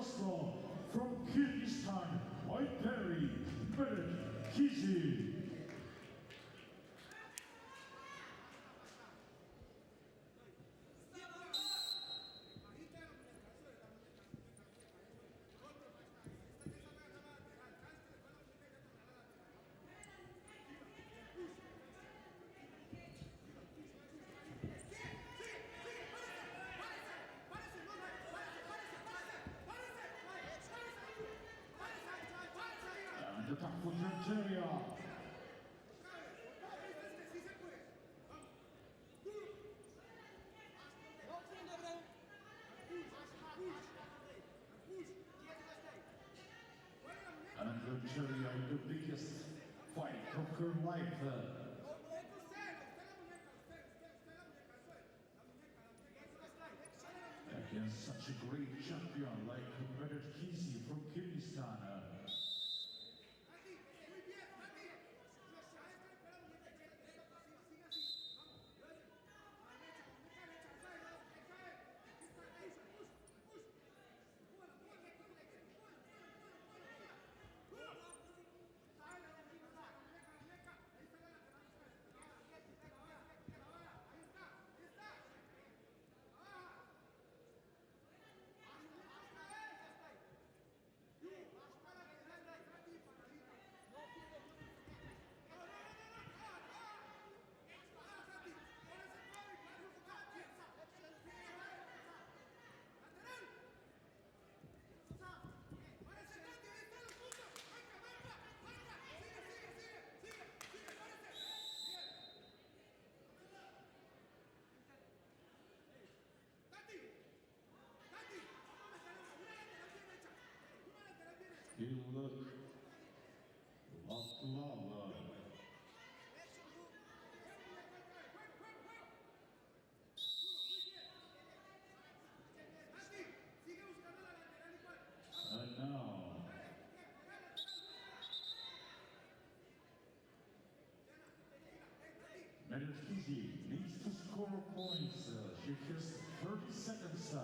wrestler from Kyrgyzstan, Ayteri Melikizzi. And attack for Nigeria. And Nigeria, the biggest fight of her life. Against such a great champion like Melikizzi from Kyrgyzstan. He looked lava. And now, Melikizzi needs to score points. She has 30 seconds.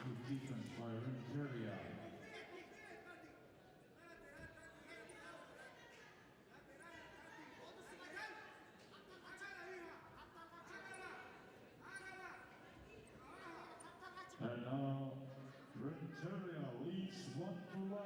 Good defense by Nigeria. And now Nigeria leads 1-0.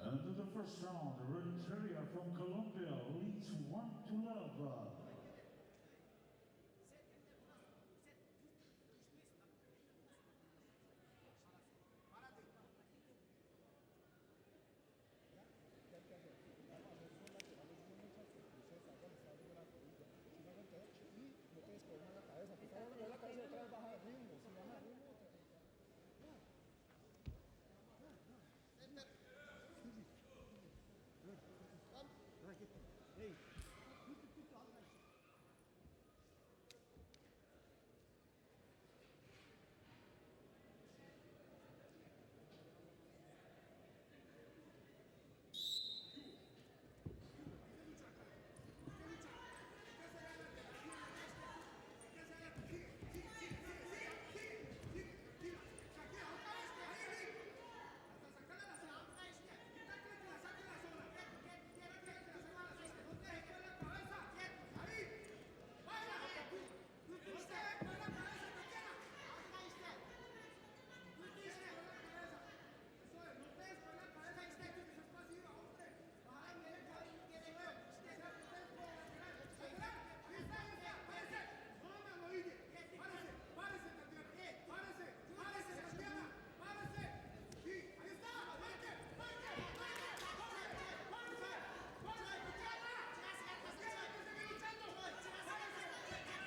And in the first round, Nigeria from Colombia leads 1-0. Hey,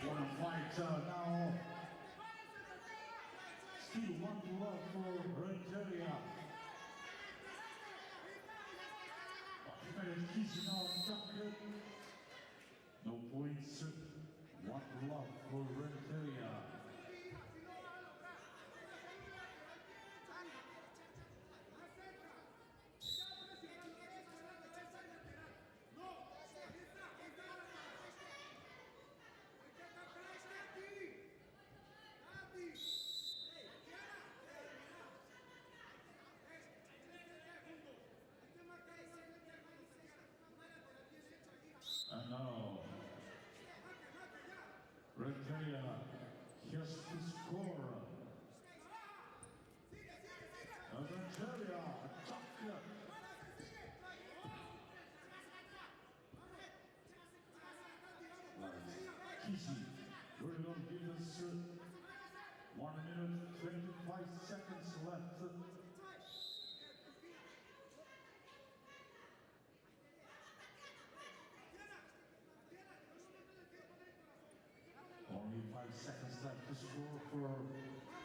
What a fight now. Still 1-0 for Renteria. Ahmed Kisi now stuck. No points. 1-0 for Renteria. And now, Renteria has to score. And Renteria attack. Kisi will not give us 1 minute 25 seconds left. Only 5 seconds left to score for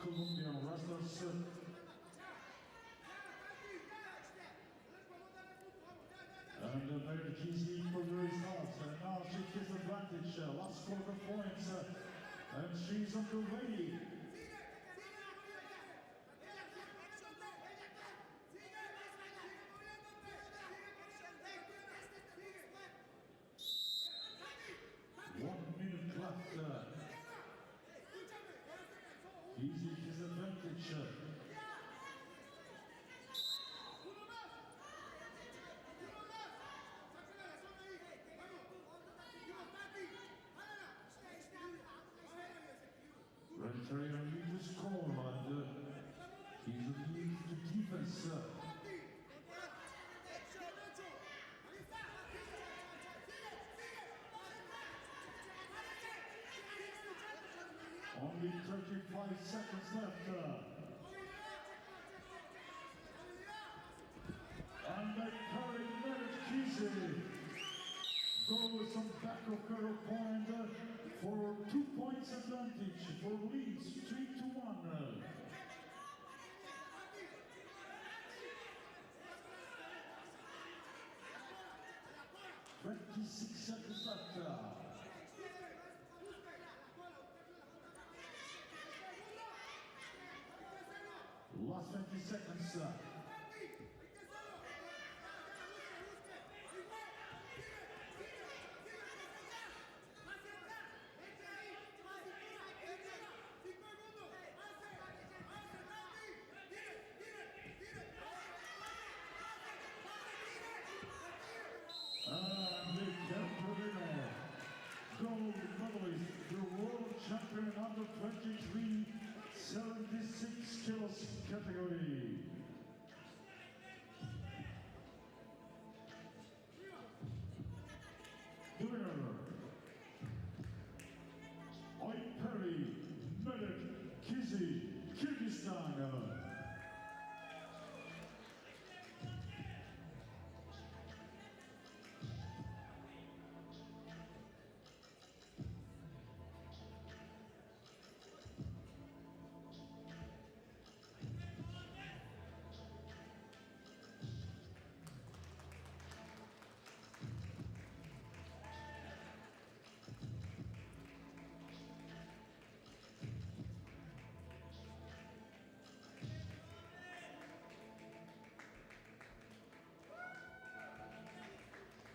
Colombian wrestlers. And Ahmed Kisi for the result. And now she takes advantage. Last quarter points. And she's on the way. Easy disadvantage. Renteria need to score, and he's lead to defense. Only 35 seconds left. And the current Ahmed Kisi goes on back of her point for 2 points advantage for Leeds, 3-1. 26 seconds left. Last 20 seconds.